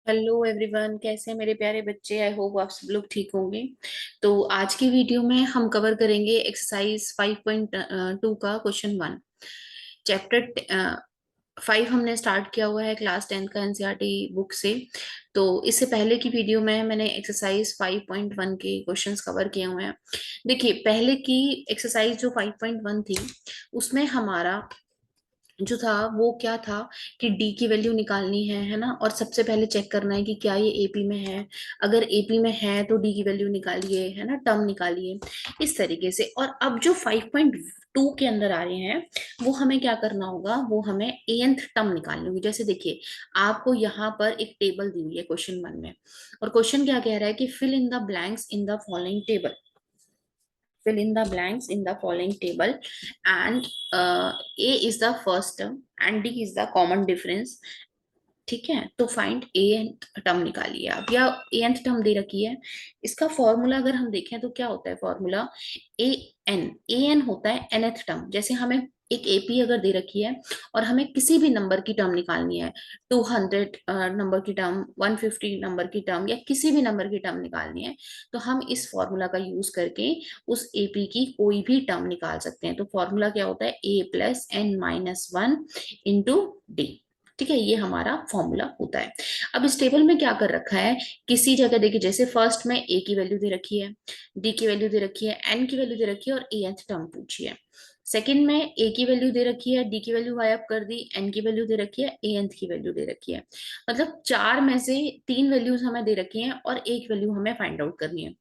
Hello everyone, कैसे हैं मेरे प्यारे बच्चे। आई होप आप सब लोग ठीक होंगे। तो आज की वीडियो में हम कवर करेंगे एक्सरसाइज 5.2 का क्वेश्चन 1। चैप्टर 5 हमने स्टार्ट किया हुआ है क्लास 10 का एनसीईआरटी बुक से। तो इससे पहले की वीडियो में मैंने एक्सरसाइज 5.1 के क्वेश्चंस कवर किए हुए हैं। देखिए, पहले की एक्सरसाइज जो 5.1 थी उसमें हमारा जो था वो क्या था कि डी की वैल्यू निकालनी है ना। और सबसे पहले चेक करना है कि क्या ये एपी में है। अगर एपी में है तो डी की वैल्यू निकालिए, है ना, टर्म निकालिए इस तरीके से। और अब जो 5.2 के अंदर आ रहे हैं वो हमें क्या करना होगा, वो हमें एनथ टर्म निकालनी होगी। जैसे देखिए, आपको यहाँ पर एक टेबल दी हुई है क्वेश्चन 1 में, और क्वेश्चन क्या कह रहा है कि fill in the blanks in the following table. fill in the blanks in the following table and a is the first term and d is the common difference। ठीक है, तो फाइंड ए एंथ टर्म निकालिए आप, या ए nth term दे रखी है। इसका formula अगर हम देखें तो क्या होता है फॉर्मूला, ए एन होता है nth टर्म। जैसे हमें एक एपी अगर दे रखी है और हमें किसी भी नंबर की टर्म निकालनी है, 200 नंबर की टर्म, 150 नंबर की टर्म, या किसी भी नंबर की टर्म निकालनी है, तो हम इस फॉर्मूला का यूज करके उस एपी की कोई भी टर्म निकाल सकते हैं। तो फॉर्मूला क्या होता है, A plus N minus one into D. ठीक है, ये हमारा फॉर्मूला होता है। अब इस टेबल में क्या कर रखा है, किसी जगह देखिए, जैसे फर्स्ट में ए की वैल्यू दे रखी है, डी की वैल्यू दे रखी है, एन की वैल्यू दे रखी है और ए एथ टर्म पूछी है। सेकंड में ए की वैल्यू दे रखी है, डी की वैल्यू गायब कर दी, एन की वैल्यू दे रखी है, ए एंथ की वैल्यू दे रखी है। मतलब चार में से तीन वैल्यूज हमें दे रखी हैं और एक वैल्यू हमें फाइंड आउट करनी है।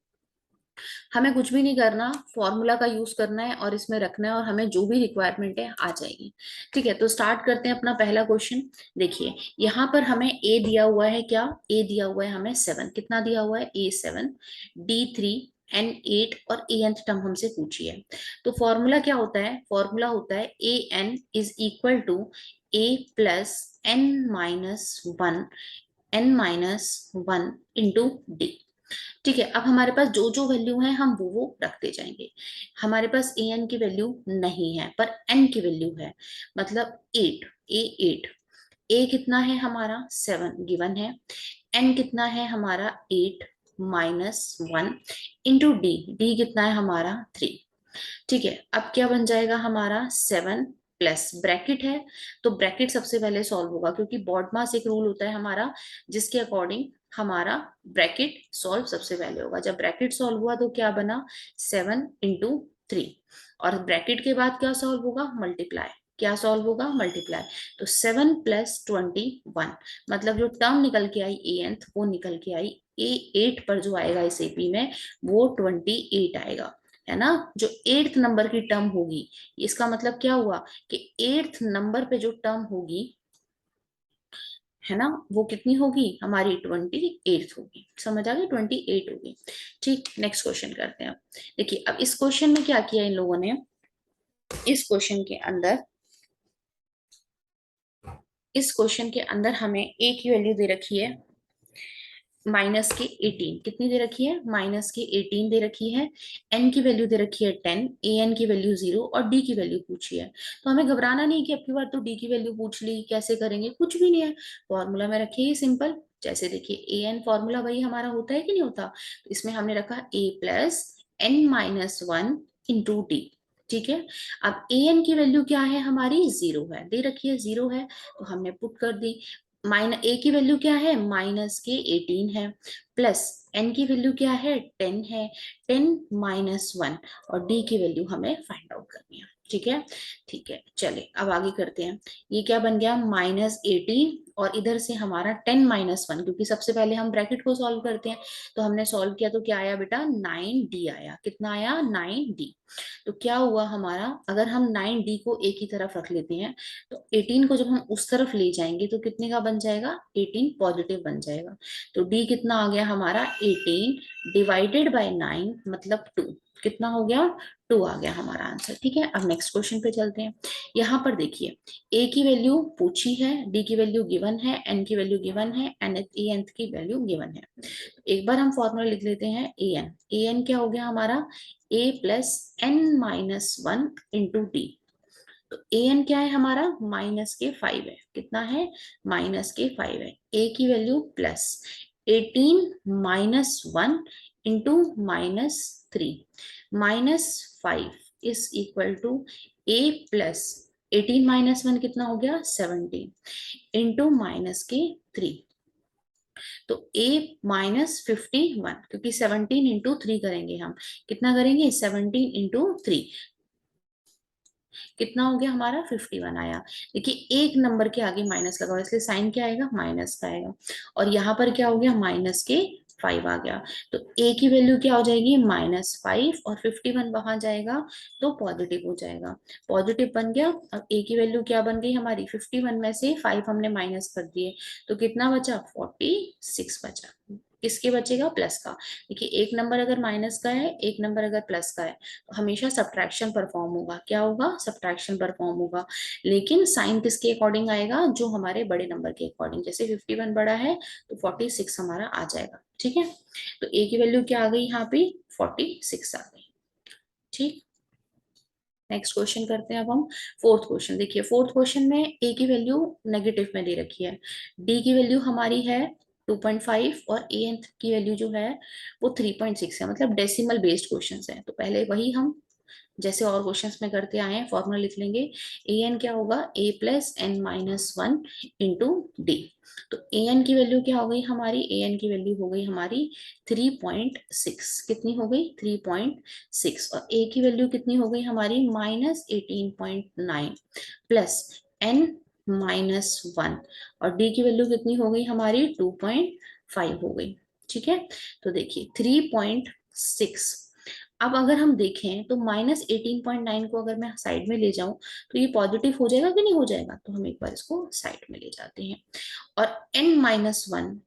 हमें कुछ भी नहीं करना, फॉर्मूला का यूज करना है और इसमें रखना है, और हमें जो भी रिक्वायरमेंट है आ जाएगी। ठीक है, तो स्टार्ट करते हैं अपना पहला क्वेश्चन। देखिए, यहाँ पर हमें ए दिया हुआ है, क्या ए दिया हुआ है हमें 7। कितना दिया हुआ है, ए 7, डी 3, एन 8 और ए एंथ टर्म हमसे पूछी है। तो फॉर्मूला क्या होता है, फॉर्मूला होता है A N is equal to A plus N minus one, N minus one into D. ठीक है, अब हमारे पास जो जो वैल्यू है हम वो रखते जाएंगे। हमारे पास ए एन की वैल्यू नहीं है पर एन की वैल्यू है, मतलब 8, ए 8। ए कितना है हमारा 7 गिवन है, एन कितना है हमारा 8 minus one into D, D कितना है हमारा 3। ठीक है, अब क्या बन जाएगा हमारा 7 प्लस ब्रैकेट है, तो ब्रैकेट सबसे पहले सॉल्व होगा, क्योंकि बॉडमास एक रूल होता है हमारा जिसके अकॉर्डिंग हमारा ब्रैकेट सॉल्व सबसे पहले होगा। जब ब्रैकेट सॉल्व हुआ तो क्या बना, 7 इंटू 3। और ब्रैकेट के बाद क्या सॉल्व होगा, मल्टीप्लाई। क्या सॉल्व होगा, मल्टीप्लाई। तो 7 + 21, मतलब जो टर्म निकल के आई ए एंथ वो निकल के आई ए 8 पर जो आएगा इस एपी में वो 28 आएगा, है ना। जो एट्थ नंबर की टर्म होगी, इसका मतलब क्या हुआ कि एट्थ नंबर पे जो टर्म होगी, है ना, वो कितनी होगी हमारी 28 होगी। समझ आ गई, 28 होगी। ठीक, नेक्स्ट क्वेश्चन करते हैं। देखिए, अब इस क्वेश्चन में क्या किया इन लोगों ने, इस क्वेश्चन के अंदर, इस क्वेश्चन के अंदर हमें ए की वैल्यू दे रखी है माइनस के 18। कितनी दे रखी है, माइनस के 18 दे रखी है। एन की वैल्यू दे रखी है 10, ए एन की वैल्यू 0 और डी की वैल्यू पूछी है। तो हमें घबराना नहीं कि अब की बार तो डी की वैल्यू पूछ ली, कैसे करेंगे, कुछ भी नहीं है। फॉर्मूला में रखिए ही सिंपल। जैसे देखिए, ए एन फॉर्मूला वही हमारा होता है कि नहीं होता, तो इसमें हमने रखा A plus N minus one into D. ठीक है, अब ए एन की वैल्यू क्या है हमारी, 0 है, दे रखी है 0 है, तो हमने पुट कर दी। ए की वैल्यू क्या है, माइनस के 18 है, प्लस एन की वैल्यू क्या है 10 है, 10 माइनस वन, और डी की वैल्यू हमें फाइंड आउट करनी है। ठीक है, ठीक है, चले अब आगे करते हैं। ये क्या बन गया, -18, और इधर से हमारा 10 माइनस वन, क्योंकि सबसे पहले हम ब्रैकेट को सॉल्व करते हैं। तो हमने सॉल्व किया तो क्या आया बेटा, 9D आया। कितना आया, 9D। तो क्या हुआ हमारा, अगर हम 9D को एक ही तरफ रख लेते हैं तो 18 को जब हम उस तरफ ले जाएंगे तो कितने का बन जाएगा, 18 पॉजिटिव बन जाएगा। तो डी कितना आ गया हमारा, 18 डिवाइडेड बाय 9 मतलब 2। कितना हो गया, 2 आ गया हमारा आंसर। ठीक है, अब नेक्स्ट क्वेश्चन पे चलते हैं। यहाँ पर देखिए, ए की वैल्यू पूछी है, डी की वैल्यू गिवन है, एन की वैल्यू गिवन है, एन ए एन की वैल्यू गिवन है। एक बार हम फॉर्मूला लिख लेते हैं, ए एन, ए एन क्या हो गया हमारा, A plus N minus one into D. तो ए एन क्या है हमारा, -5 है, कितना है, -5 है। ए की value plus 18 - 1 into -3, -5 is equal to A plus 18 - 1 कितना हो गया, 17 इंटू -3। तो a -51, क्योंकि 17 इंटू 3 करेंगे हम, कितना करेंगे, 17 इंटू 3, कितना हो गया हमारा, 51 आया। देखिए एक नंबर के आगे माइनस लगा हुआ है, इसलिए साइन क्या आएगा, माइनस का आएगा। और यहाँ पर क्या हो गया, -5 आ गया। तो a की वैल्यू क्या हो जाएगी, -5, और 51 वहां जाएगा तो पॉजिटिव हो जाएगा, पॉजिटिव बन गया। अब a की वैल्यू क्या बन गई हमारी, 51 में से 5 हमने माइनस कर दिए, तो कितना बचा, 46 बचा। किसके बचेगा, प्लस का। देखिए एक नंबर अगर माइनस का है, एक नंबर अगर प्लस का है, तो हमेशा सब्ट्रैक्शन परफॉर्म होगा, क्या होगा, सब्ट्रैक्शन परफॉर्म होगा। लेकिन साइन किसके अकॉर्डिंग आएगा, जो हमारे बड़े नंबर के अकॉर्डिंग, जैसे 51 बड़ा है तो 46 हमारा आ जाएगा, ठीक है। तो ए की वैल्यू क्या आ गई यहाँ पे, 46 आ गई, ठीक। नेक्स्ट क्वेश्चन करते हैं अब हम, फोर्थ क्वेश्चन। देखिए फोर्थ क्वेश्चन में ए की वैल्यू नेगेटिव में दे रखी है, डी की वैल्यू हमारी है 2.5, और ए एन की वैल्यू जो है वो 3.6 है, मतलब डेसिमल बेस्ड क्वेश्चन है। तो पहले वही हम जैसे और क्वेश्चंस में करते आए हैं, फॉर्मूला लिख लेंगे। ए एन क्या होगा, a+n-1 इंटू डी। तो ए एन की वैल्यू क्या हो गई हमारी, ए एन की वैल्यू हो गई हमारी 3.6, कितनी हो गई, 3.6। और ए की वैल्यू कितनी हो गई हमारी, -18.9 प्लस n-1, और डी की वैल्यू कितनी हो गई हमारी, 2.5 हो गई, ठीक है। तो देखिए 3.6, अब अगर हम देखें तो -18.9 को अगर मैं साइड में ले जाऊं तो ये पॉजिटिव हो जाएगा कि नहीं हो जाएगा, तो हम एक बार इसको साइड में ले जाते हैं। और n-1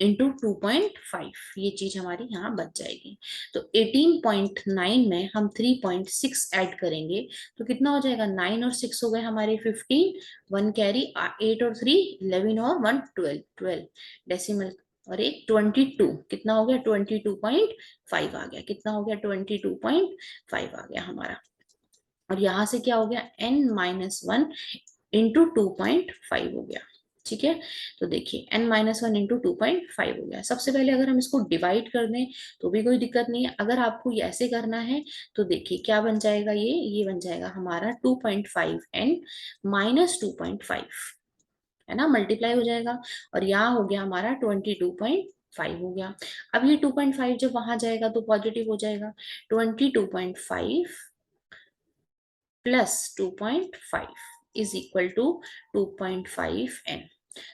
इंटू 2.5, ये चीज हमारी यहाँ बच जाएगी। तो 18.9 में हम 3.6 ऐड करेंगे तो कितना हो जाएगा, 9 और 6 हो गए हमारे 15, 1 कैरी, 8 और 3 11, और 1 12, 12 डेसिमल, और एक 22, कितना हो गया, 22.5 आ गया, कितना हो गया, 22.5 आ गया हमारा। और यहां से क्या हो गया, n-1 इंटू 2.5 हो गया, ठीक है। तो देखिए n-1 इंटू 2.5 हो गया। सबसे पहले अगर हम इसको डिवाइड कर दें तो भी कोई दिक्कत नहीं है, अगर आपको ऐसे करना है तो देखिए क्या बन जाएगा, ये बन जाएगा हमारा 2.5n -2.5, है ना, मल्टीप्लाई हो जाएगा। और यहाँ हो गया हमारा 22.5 हो गया। अब ये 2.5 जब वहां जाएगा तो पॉजिटिव हो जाएगा, 22.5 plus 2.5 is equal to 2.5n।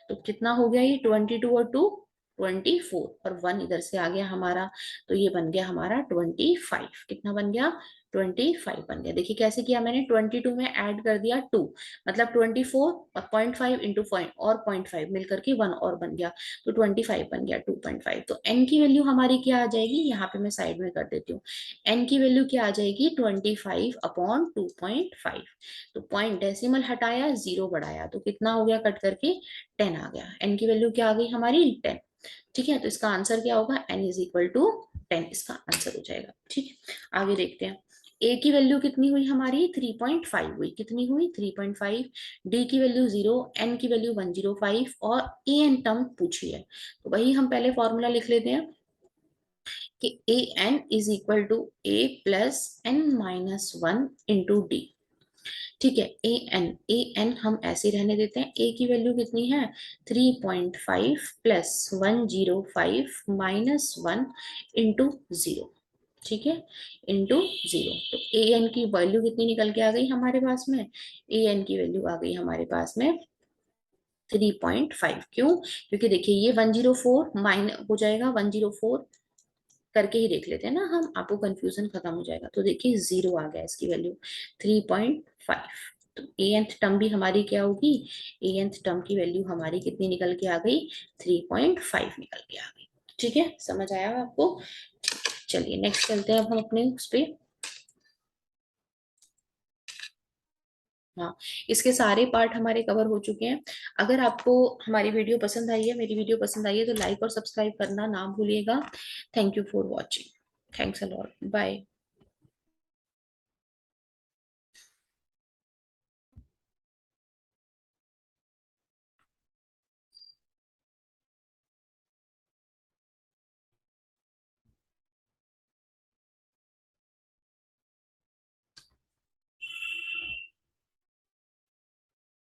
तो कितना हो गया ये, 22 और 2 24, और 1 इधर से आ गया हमारा, तो ये बन गया हमारा 25, कितना बन गया, 25 बन गया। देखिए कैसे किया मैंने, 22 में ऐड कर दिया 2, मतलब 24, और 0.5 इंटू पॉइंट और 0.5 मिलकर के 1 और बन गया, तो 25 बन गया, 2.5। तो n की वैल्यू हमारी क्या आ जाएगी, यहाँ पे मैं साइड में कर देती हूँ। n की वैल्यू क्या आ जाएगी, 25/2.5। तो पॉइंट डेसिमल हटाया, जीरो बढ़ाया, तो कितना हो गया, कट करके 10 आ गया। n की वैल्यू क्या आ गई हमारी, 10, ठीक है। तो इसका आंसर क्या होगा, n इज इक्वल टू 10, इसका आंसर हो जाएगा, ठीक है। आगे देखते हैं, a की वैल्यू कितनी हुई हमारी, 3.5 हुई, कितनी हुई, 3.5। d की वैल्यू 0, n की वैल्यू 105, और a n टर्म पूछी है, तो वही हम पहले फॉर्मूला लिख लेते हैं कि A N is equal to a+n-1 into D, ठीक है। ए एन हम ऐसे रहने देते हैं, ए की वैल्यू कितनी है, 3.5 प्लस 105 -1 इंटू 0, ठीक है, इंटू 0। तो ए एन की वैल्यू कितनी निकल के आ गई हमारे पास में, ए एन की वैल्यू आ गई हमारे पास में 3.5। क्यों, क्योंकि देखिए ये 104 माइनस हो जाएगा, 104 करके ही देख लेते हैं ना हम, आपको कंफ्यूजन खत्म हो जाएगा। तो देखिए 0 आ गया इसकी वैल्यू 3.5। तो ए एंथ टर्म भी हमारी क्या होगी, ए एंथ टर्म की वैल्यू हमारी कितनी निकल के आ गई, 3.5 निकल के आ गई, ठीक है। समझ आया आपको, चलिए नेक्स्ट चलते हैं अब हम अपने उस पे। हाँ, इसके सारे पार्ट हमारे कवर हो चुके हैं। अगर आपको हमारी वीडियो पसंद आई है, मेरी वीडियो पसंद आई है, तो लाइक और सब्सक्राइब करना ना भूलिएगा। Thank you for watching, thanks a lot, bye.